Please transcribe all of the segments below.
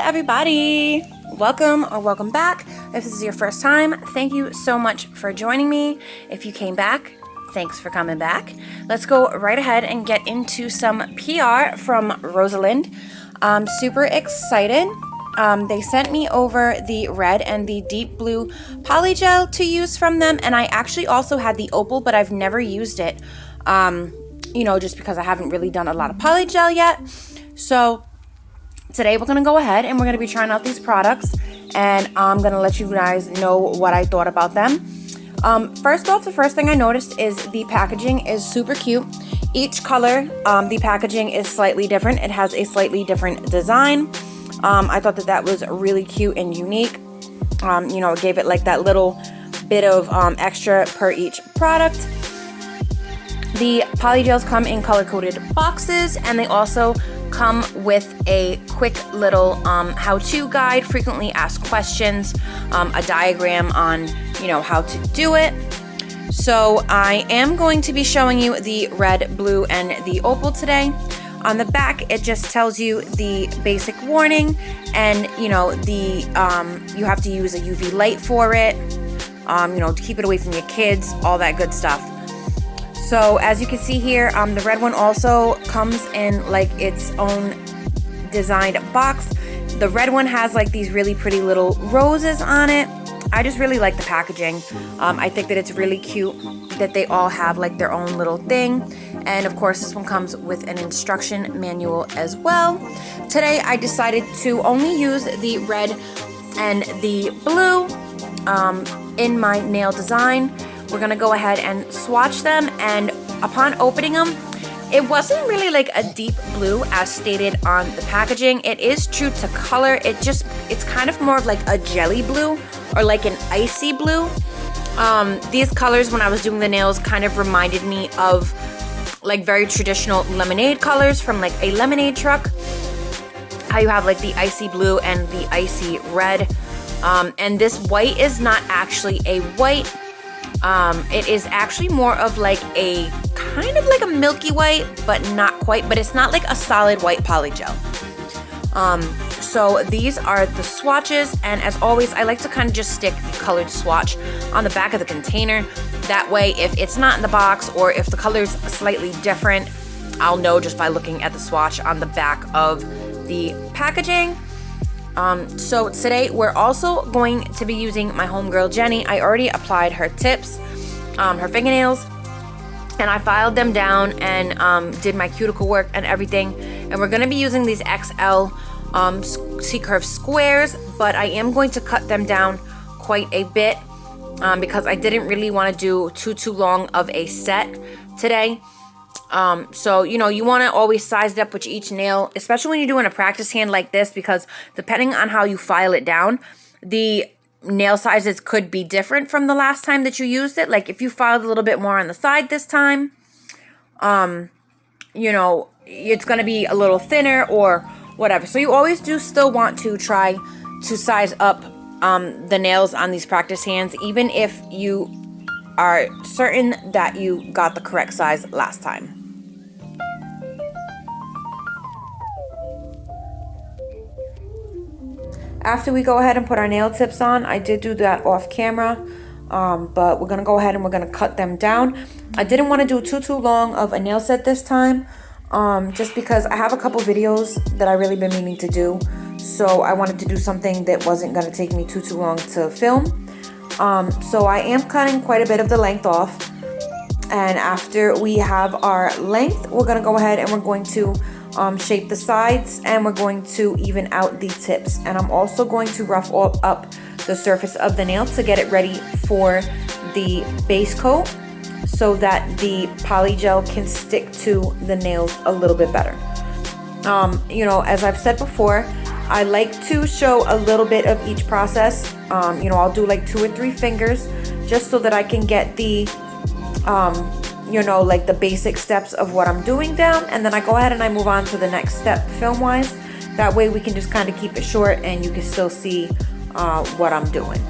everybody. Welcome or welcome back. If this is your first time, thank you so much for joining me. If you came back, thanks for coming back. Let's go right ahead and get into some PR from Rosalind. I'm super excited. They sent me over the red and the deep blue polygel to use from them, and I actually also had the Opal, but I've never used it, just because I haven't really done a lot of polygel yet. So today we're going to go ahead and we're going to be trying out these products, and I'm going to let you guys know what I thought about them. First off, the first thing I noticed is the packaging is super cute. Each color, the packaging is slightly different. It has a slightly different design. I thought that was really cute and unique. It gave it like that little bit of extra per each product. The polygels come in color-coded boxes, and they also come with a quick little how-to guide, frequently asked questions, a diagram on how to do it. So I am going to be showing you the red, blue, and the opal today. On the back, it just tells you the basic warning, and you have to use a UV light for it, to keep it away from your kids, all that good stuff. So as you can see here, the red one also comes in like its own designed box. The red one has like these really pretty little roses on it. I just really like the packaging. I think that it's really cute that they all have like their own little thing. And of course, this one comes with an instruction manual as well. Today, I decided to only use the red and the blue in my nail design. We're gonna go ahead and swatch them, and upon opening them, it wasn't really like a deep blue as stated on the packaging. It is true to color. It's kind of more of like a jelly blue or like an icy blue. These colors, when I was doing the nails, kind of reminded me of like very traditional lemonade colors from like a lemonade truck. How you have like the icy blue and the icy red. And this white is not actually a white. It is actually more of like a kind of like a milky white, but not quite. But it's not like a solid white polygel. So these are the swatches, and as always, I like to kind of just stick the colored swatch on the back of the container. That way, if it's not in the box or if the color's slightly different, I'll know just by looking at the swatch on the back of the packaging. So today we're also going to be using my homegirl Jenny. I already applied her tips, her fingernails, and I filed them down and did my cuticle work and everything. And we're going to be using these XL C-curve squares, but I am going to cut them down quite a bit because I didn't really want to do too long of a set today. So you want to always size it up with each nail, especially when you're doing a practice hand like this, because depending on how you file it down, the nail sizes could be different from the last time that you used it. Like if you filed a little bit more on the side this time, it's going to be a little thinner or whatever. So you always do still want to try to size up the nails on these practice hands, even if you are certain that you got the correct size last time. After we go ahead and put our nail tips on, I did do that off camera, but we're going to go ahead and we're going to cut them down. I didn't want to do too long of a nail set this time, just because I have a couple videos that I really been meaning to do. So I wanted to do something that wasn't going to take me too long to film. So I am cutting quite a bit of the length off. And after we have our length, we're going to go ahead and we're going to shape the sides, and we're going to even out the tips. And I'm also going to rough up the surface of the nail to get it ready for the base coat, so that the polygel can stick to the nails a little bit better. As I've said before, I like to show a little bit of each process. I'll do like 2 or 3 fingers just so that I can get the like the basic steps of what I'm doing down, and then I go ahead and I move on to the next step film wise. That way we can just kind of keep it short and you can still see what I'm doing.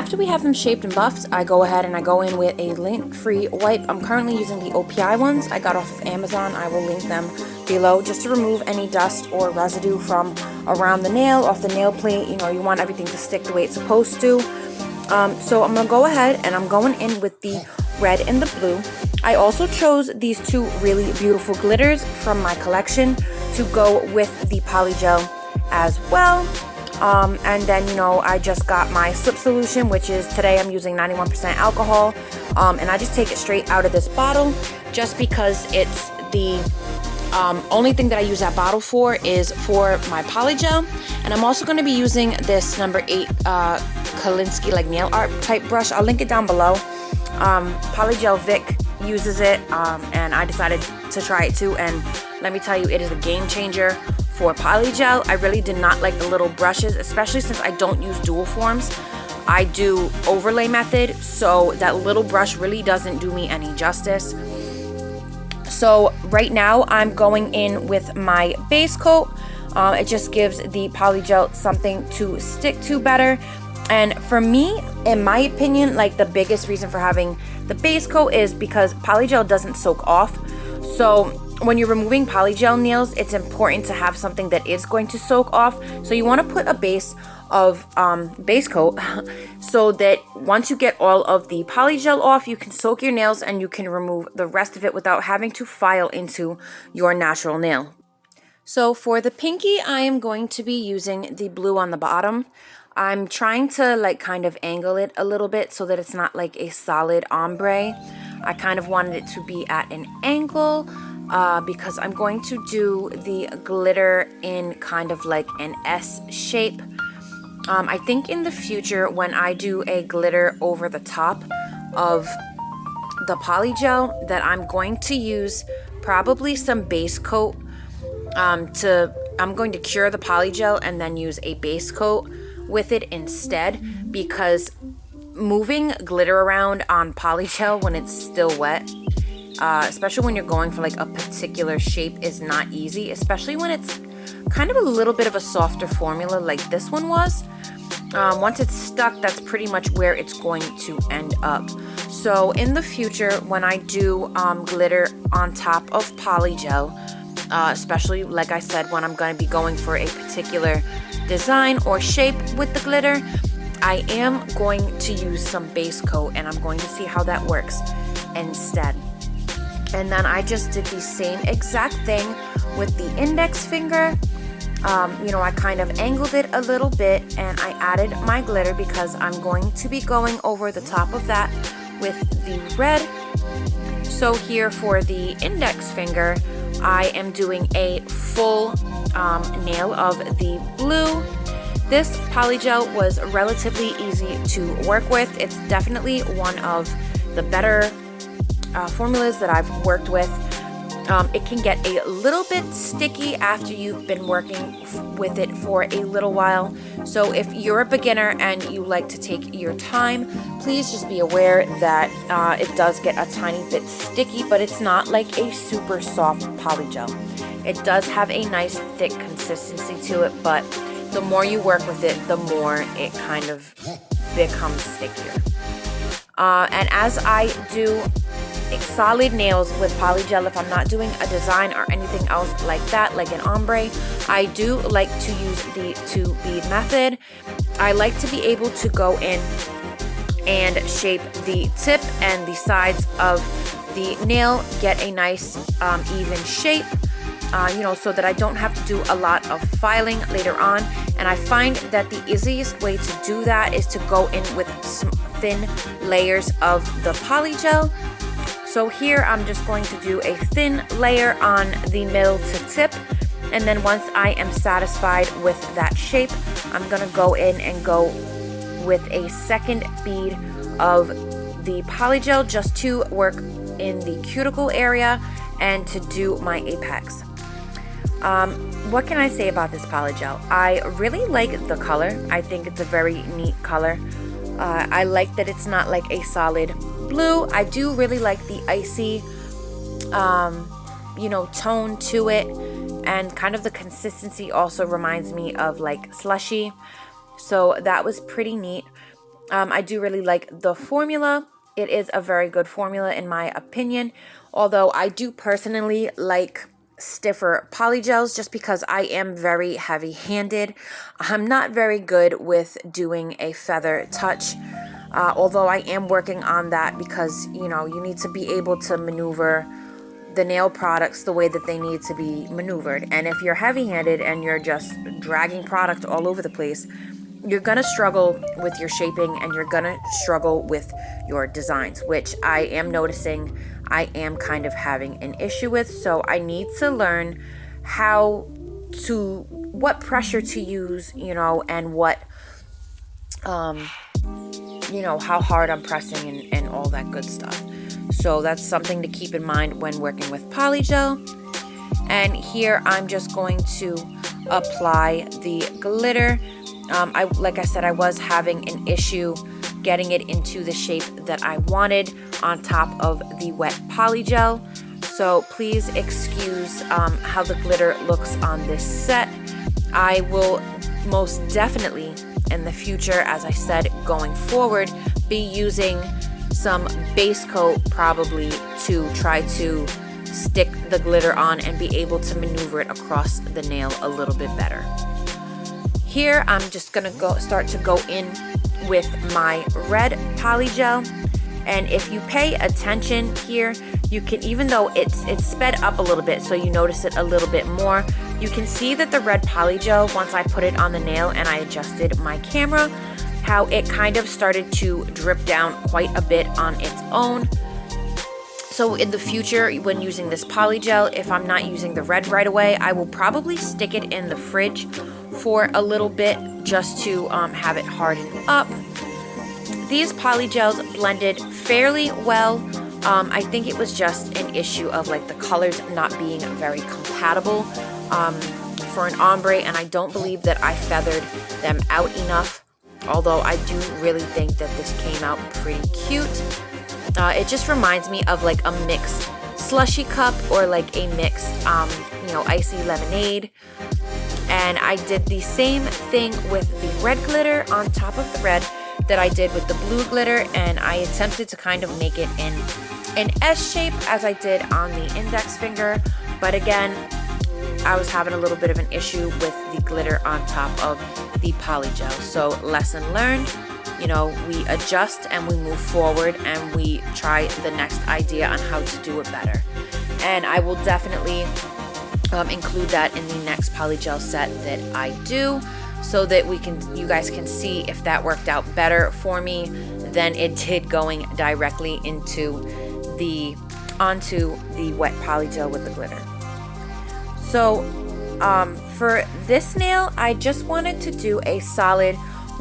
after we have them shaped and buffed, I go ahead and I go in with a lint-free wipe. I'm currently using the OPI ones I got off of Amazon. I will link them below just to remove any dust or residue from around the nail, off the nail plate. You know, you want everything to stick the way it's supposed to. So I'm gonna go ahead and I'm going in with the red and the blue. I also chose these two really beautiful glitters from my collection to go with the Polygel as well. And then, you know, I just got my slip solution, which is today I'm using 91% alcohol. And I just take it straight out of this bottle just because it's the only thing that I use that bottle for is for my Polygel. And I'm also going to be using this number 8 Kalinsky like nail art type brush. I'll link it down below. Polygel Vic uses it, and I decided to try it too. And let me tell you, it is a game changer for Polygel. I really did not like the little brushes, especially since I don't use dual forms. I do overlay method, so that little brush really doesn't do me any justice. So right now I'm going in with my base coat. It just gives the Polygel something to stick to better. And for me, in my opinion, like the biggest reason for having the base coat is because Polygel doesn't soak off. So when you're removing Polygel nails, it's important to have something that is going to soak off. So you want to put a base of base coat so that once you get all of the Polygel off, you can soak your nails and you can remove the rest of it without having to file into your natural nail. So for the pinky, I am going to be using the blue on the bottom. I'm trying to like kind of angle it a little bit so that it's not like a solid ombre. I kind of wanted it to be at an angle because I'm going to do the glitter in kind of like an S shape. I think in the future when I do a glitter over the top of the Polygel that I'm going to use probably some base coat I'm going to cure the Polygel and then use a base coat with it instead, because moving glitter around on Polygel when it's still wet, especially when you're going for like a particular shape, is not easy, especially when it's kind of a little bit of a softer formula like this one was. Once it's stuck, that's pretty much where it's going to end up. So in the future, when I do glitter on top of Polygel, especially like I said, when I'm going to be going for a particular design or shape with the glitter, I am going to use some base coat and I'm going to see how that works instead. And then I just did the same exact thing with the index finger. You know, I kind of angled it a little bit and I added my glitter because I'm going to be going over the top of that with the red. So here for the index finger, I am doing a full nail of the blue. This Polygel was relatively easy to work with. It's definitely one of the better formulas that I've worked with. It can get a little bit sticky after you've been working with it for a little while. So if you're a beginner and you like to take your time, please just be aware that it does get a tiny bit sticky, but it's not like a super soft Polygel. It does have a nice thick consistency to it, but the more you work with it, the more it kind of becomes stickier. And as I do solid nails with Polygel, if I'm not doing a design or anything else like that, like an ombre, I do like to use the 2-bead method. I like to be able to go in and shape the tip and the sides of the nail, get a nice even shape, you know, so that I don't have to do a lot of filing later on. And I find that the easiest way to do that is to go in with some thin layers of the Polygel. So here I'm just going to do a thin layer on the middle to tip, and then once I am satisfied with that shape, I'm going to go in and go with a second bead of the Polygel just to work in the cuticle area and to do my apex. What can I say about this Polygel? I really like the color. I think it's a very neat color. I like that it's not like a solid blue. I do really like the icy, you know, tone to it, and kind of the consistency also reminds me of like slushy. So that was pretty neat. I do really like the formula. It is a very good formula in my opinion, although I do personally like stiffer polygels just because I am very heavy-handed. I'm not very good with doing a feather touch, although I am working on that because, you know, you need to be able to maneuver the nail products the way that they need to be maneuvered. And if you're heavy-handed and you're just dragging product all over the place, you're gonna struggle with your shaping and you're gonna struggle with your designs, which I am noticing I am kind of having an issue with. So I need to learn what pressure to use, you know, and what you know, how hard I'm pressing and all that good stuff. So that's something to keep in mind when working with polygel. And here I'm just going to apply the glitter. Like I said, I was having an issue getting it into the shape that I wanted on top of the wet polygel. So please excuse how the glitter looks on this set. I will most definitely in the future, as I said, going forward, be using some base coat probably to try to stick the glitter on and be able to maneuver it across the nail a little bit better. Here I'm just gonna start to go in with my red polygel, and if you pay attention here, you can, even though it's sped up a little bit so you notice it a little bit more, you can see that the red polygel, once I put it on the nail and I adjusted my camera, how it kind of started to drip down quite a bit on its own. So in the future, when using this polygel, if I'm not using the red right away, I will probably stick it in the fridge for a little bit just to have it harden up. These polygels blended fairly well. I think it was just an issue of like the colors not being very compatible for an ombre, and I don't believe that I feathered them out enough, although I do really think that this came out pretty cute. It just reminds me of like a mixed slushy cup or like a mixed, you know, icy lemonade. And I did the same thing with the red glitter on top of the red that I did with the blue glitter, and I attempted to kind of make it in an S shape as I did on the index finger, but again, I was having a little bit of an issue with the glitter on top of the polygel. So lesson learned, you know, we adjust and we move forward and we try the next idea on how to do it better. And I will definitely include that in the next polygel set that I do, so that you guys can see if that worked out better for me than it did going directly onto the wet polygel with the glitter. So for this nail, I just wanted to do a solid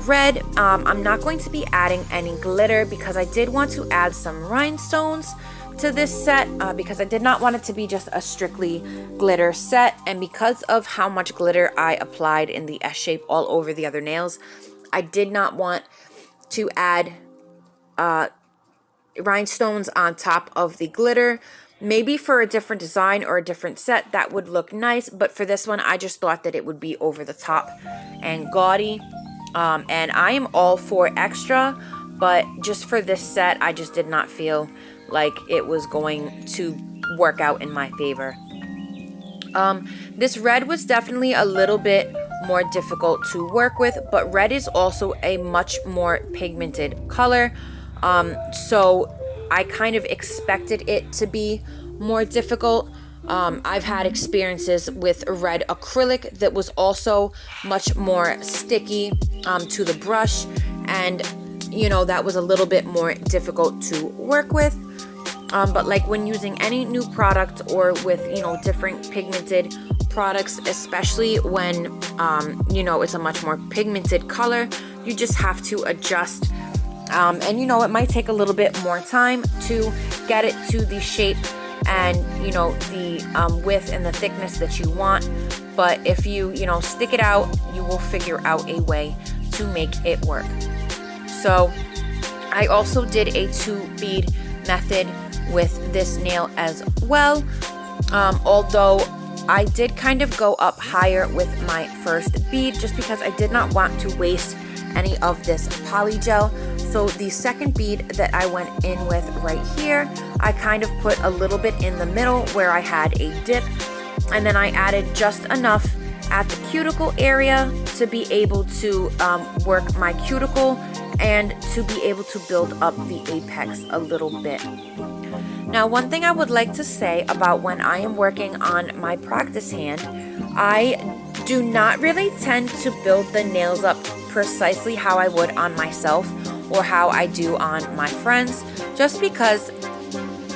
red. I'm not going to be adding any glitter because I did want to add some rhinestones to this set because I did not want it to be just a strictly glitter set, and because of how much glitter I applied in the S shape all over the other nails, I did not want to add rhinestones on top of the glitter. Maybe for a different design or a different set that would look nice, but for this one I just thought that it would be over the top and gaudy, and I am all for extra, but just for this set I just did not feel like it was going to work out in my favor. This red was definitely a little bit more difficult to work with, but red is also a much more pigmented color, so I kind of expected it to be more difficult. I've had experiences with red acrylic that was also much more sticky to the brush, and you know, that was a little bit more difficult to work with. But like when using any new product or with, you know, different pigmented products, especially when you know, it's a much more pigmented color, you just have to adjust, and you know, it might take a little bit more time to get it to the shape and, you know, the width and the thickness that you want, but if you know, stick it out, you will figure out a way to make it work. So I also did a 2-bead method with this nail as well, although I did kind of go up higher with my first bead just because I did not want to waste any of this polygel. So the second bead that I went in with right here, I kind of put a little bit in the middle where I had a dip, and then I added just enough at the cuticle area to be able to work my cuticle and to be able to build up the apex a little bit. Now, one thing I would like to say about when I am working on my practice hand, I do not really tend to build the nails up precisely how I would on myself or how I do on my friends, just because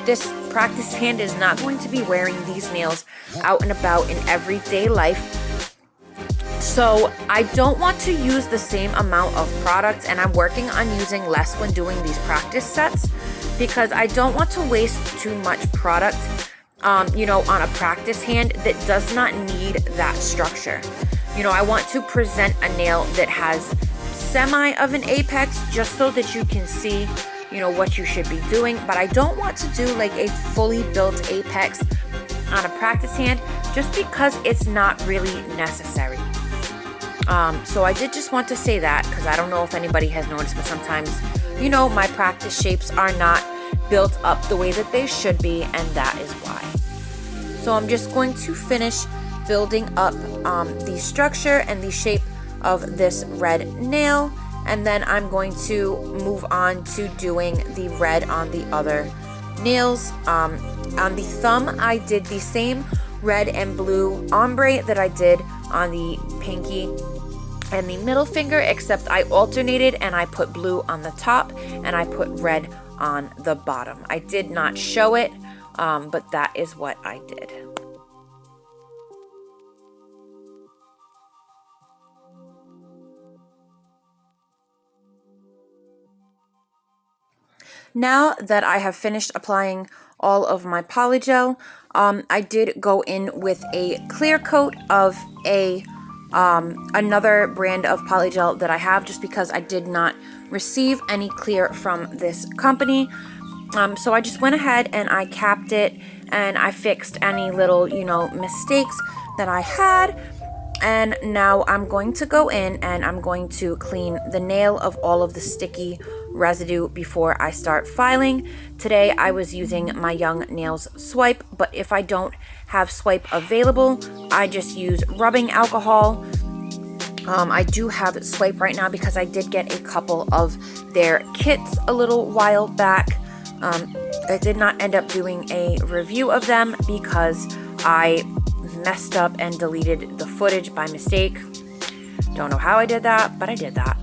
this practice hand is not going to be wearing these nails out and about in everyday life. So I don't want to use the same amount of product, and I'm working on using less when doing these practice sets because I don't want to waste too much product, on a practice hand that does not need that structure. I want to present a nail that has semi of an apex just so that you can see, what you should be doing, but I don't want to do like a fully built apex on a practice hand just because it's not really necessary. So I did just want to say that because I don't know if anybody has noticed, but sometimes, my practice shapes are not built up the way that they should be, and that is why. So I'm just going to finish building up the structure and the shape of this red nail, and then I'm going to move on to doing the red on the other nails. On the thumb, I did the same red and blue ombre that I did on the pinky and the middle finger, except I alternated and I put blue on the top and I put red on the bottom. I did not show it, but that is what I did. Now that I have finished applying all of my polygel, I did go in with a clear coat of another brand of polygel that I have, just because I did not receive any clear from this company. So I just went ahead and I capped it and I fixed any little, mistakes that I had. And now I'm going to go in and I'm going to clean the nail of all of the sticky residue before I start filing. Today I was using my Young Nails Swipe, but if I don't have Swipe available, I just use rubbing alcohol. I do have Swipe right now because I did get a couple of their kits a little while back. I did not end up doing a review of them because I messed up and deleted the footage by mistake. Don't know how I did that, but I did that.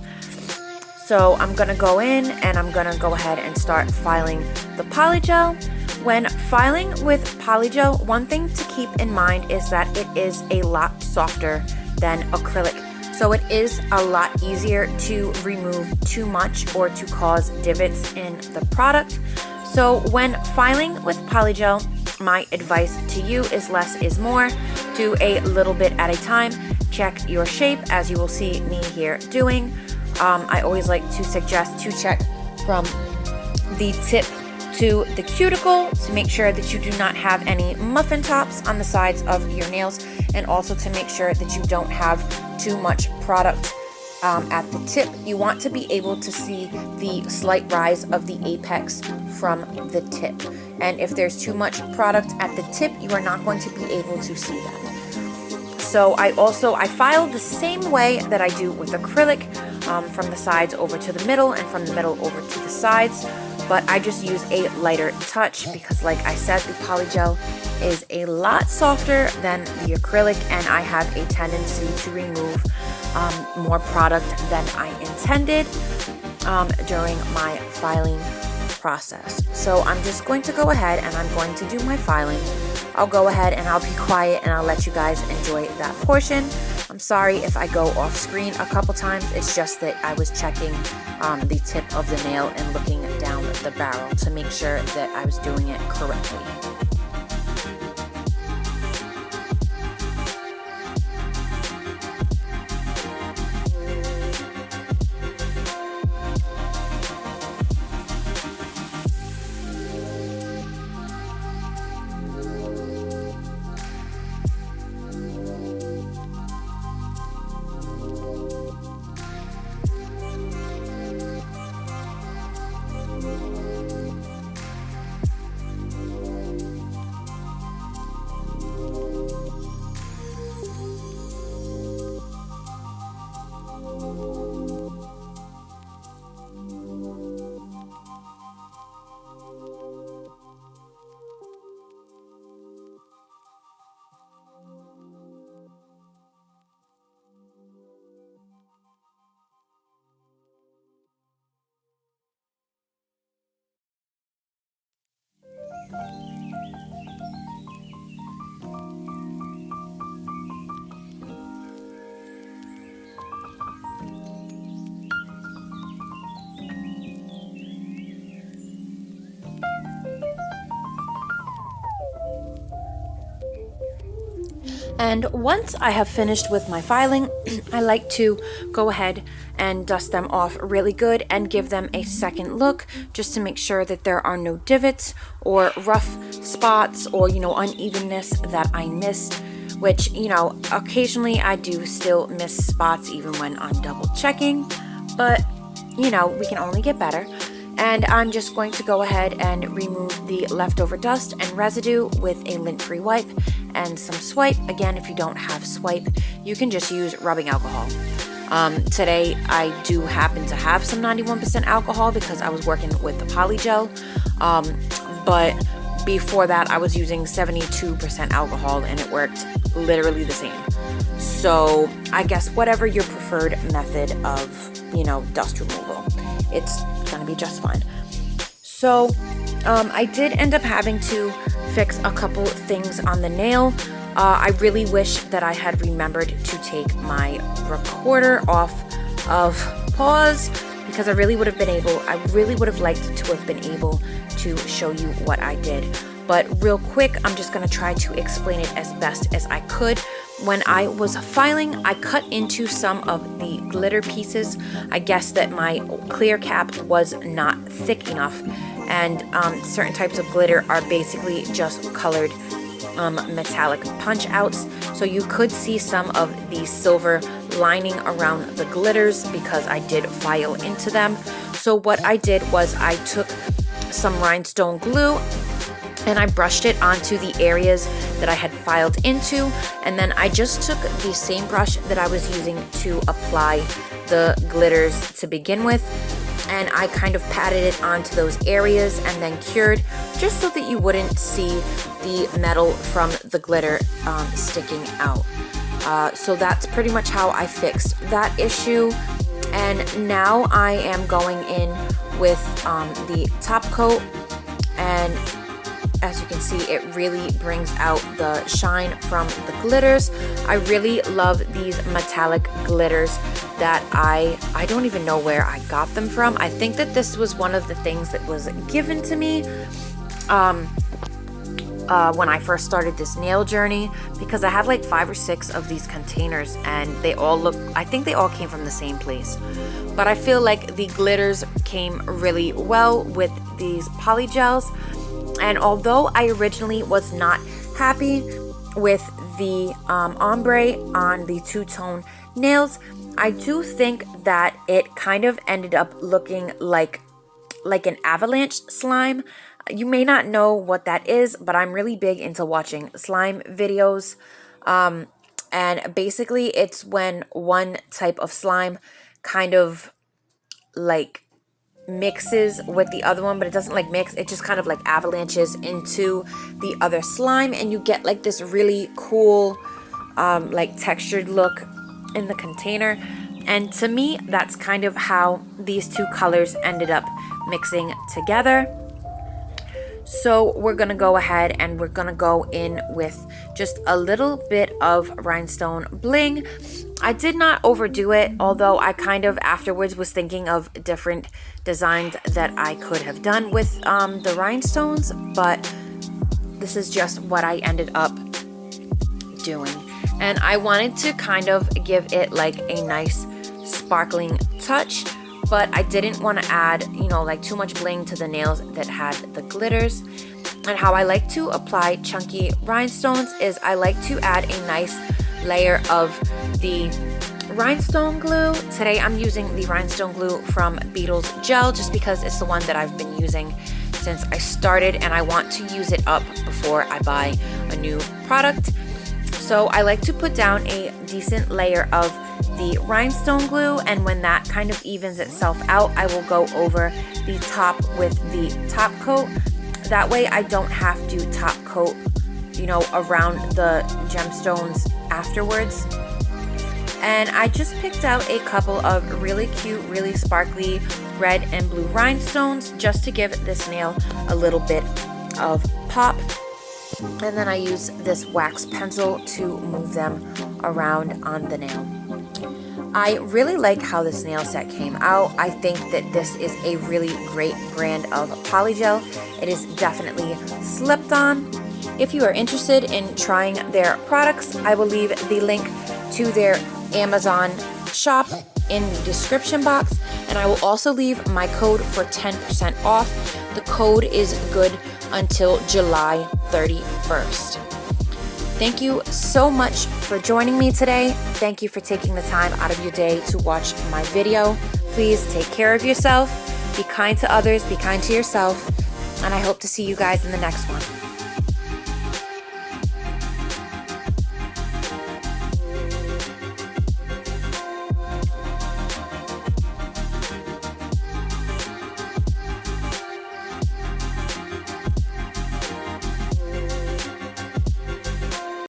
So I'm gonna go in and I'm gonna go ahead and start filing the polygel. When filing with polygel, one thing to keep in mind is that it is a lot softer than acrylic. So it is a lot easier to remove too much or to cause divots in the product. So when filing with polygel, my advice to you is less is more. Do a little bit at a time. Check your shape, as you will see me here doing. I always like to suggest to check from the tip to the cuticle to make sure that you do not have any muffin tops on the sides of your nails, and also to make sure that you don't have too much product at the tip. You want to be able to see the slight rise of the apex from the tip. And if there's too much product at the tip, you are not going to be able to see that. So I file the same way that I do with acrylic, from the sides over to the middle and from the middle over to the sides. But I just use a lighter touch because, like I said, the polygel is a lot softer than the acrylic, and I have a tendency to remove more product than I intended during my filing process. So I'm just going to go ahead and I'm going to do my filing. I'll go ahead and I'll be quiet and I'll let you guys enjoy that portion. I'm sorry if I go off screen a couple times. It's just that I was checking the tip of the nail and looking down the barrel to make sure that I was doing it correctly. And once I have finished with my filing, I like to go ahead and dust them off really good and give them a second look, just to make sure that there are no divots or rough spots or, unevenness that I missed, which, occasionally I do still miss spots even when I'm double checking, but, we can only get better. And I'm just going to go ahead and remove the leftover dust and residue with a lint-free wipe and some swipe. Again, if you don't have swipe, you can just use rubbing alcohol. Today, I do happen to have some 91% alcohol because I was working with the Polygel, but before that, I was using 72% alcohol and it worked literally the same. So I guess whatever your preferred method of, dust removal, it's gonna be just fine. So I did end up having to fix a couple things on the nail. I really wish that I had remembered to take my recorder off of pause, because I really would have liked to have been able to show you what I did. But real quick, I'm just gonna try to explain it as best as I could. When I was filing, I cut into some of the glitter pieces. I guess that my clear cap was not thick enough, and certain types of glitter are basically just colored metallic punch outs. So you could see some of the silver lining around the glitters because I did file into them. So what I did was I took some rhinestone glue and I brushed it onto the areas that I had filed into, and then I just took the same brush that I was using to apply the glitters to begin with, and I kind of patted it onto those areas and then cured, just so that you wouldn't see the metal from the glitter sticking out. So that's pretty much how I fixed that issue. And now I am going in with the top coat, and as you can see, it really brings out the shine from the glitters. I really love these metallic glitters that I don't even know where I got them from. I think that this was one of the things that was given to me when I first started this nail journey, because I have like 5 or 6 of these containers and they all look, I think they all came from the same place. But I feel like the glitters came really well with these polygels. And although I originally was not happy with the ombre on the two-tone nails, I do think that it kind of ended up looking like an avalanche slime. You may not know what that is, but I'm really big into watching slime videos. And basically it's when one type of slime kind of like mixes with the other one, but it doesn't like mix, it just kind of like avalanches into the other slime, and you get like this really cool like textured look in the container. And to me, that's kind of how these two colors ended up mixing together. So we're gonna go ahead and we're gonna go in with just a little bit of rhinestone bling. I did not overdo it, although I kind of afterwards was thinking of different designs that I could have done with the rhinestones, but this is just what I ended up doing. And I wanted to kind of give it like a nice sparkling touch, but I didn't want to add, like too much bling to the nails that had the glitters. And how I like to apply chunky rhinestones is I like to add a nice layer of the rhinestone glue. Today I'm using the rhinestone glue from Beetle's Gel, just because it's the one that I've been using since I started, and I want to use it up before I buy a new product. So I like to put down a decent layer of the rhinestone glue, and when that kind of evens itself out, I will go over the top with the top coat. That way I don't have to top coat, around the gemstones afterwards. And I just picked out a couple of really cute, really sparkly red and blue rhinestones just to give this nail a little bit of pop. And then I use this wax pencil to move them around on the nail. I really like how this nail set came out. I think that this is a really great brand of polygel. It is definitely slipped on, If you are interested in trying their products, I will leave the link to their Amazon shop in the description box, and I will also leave my code for 10% off. The code is good until July 31st. Thank you so much for joining me today. Thank you for taking the time out of your day to watch my video. Please take care of yourself, be kind to others, be kind to yourself, and I hope to see you guys in the next one.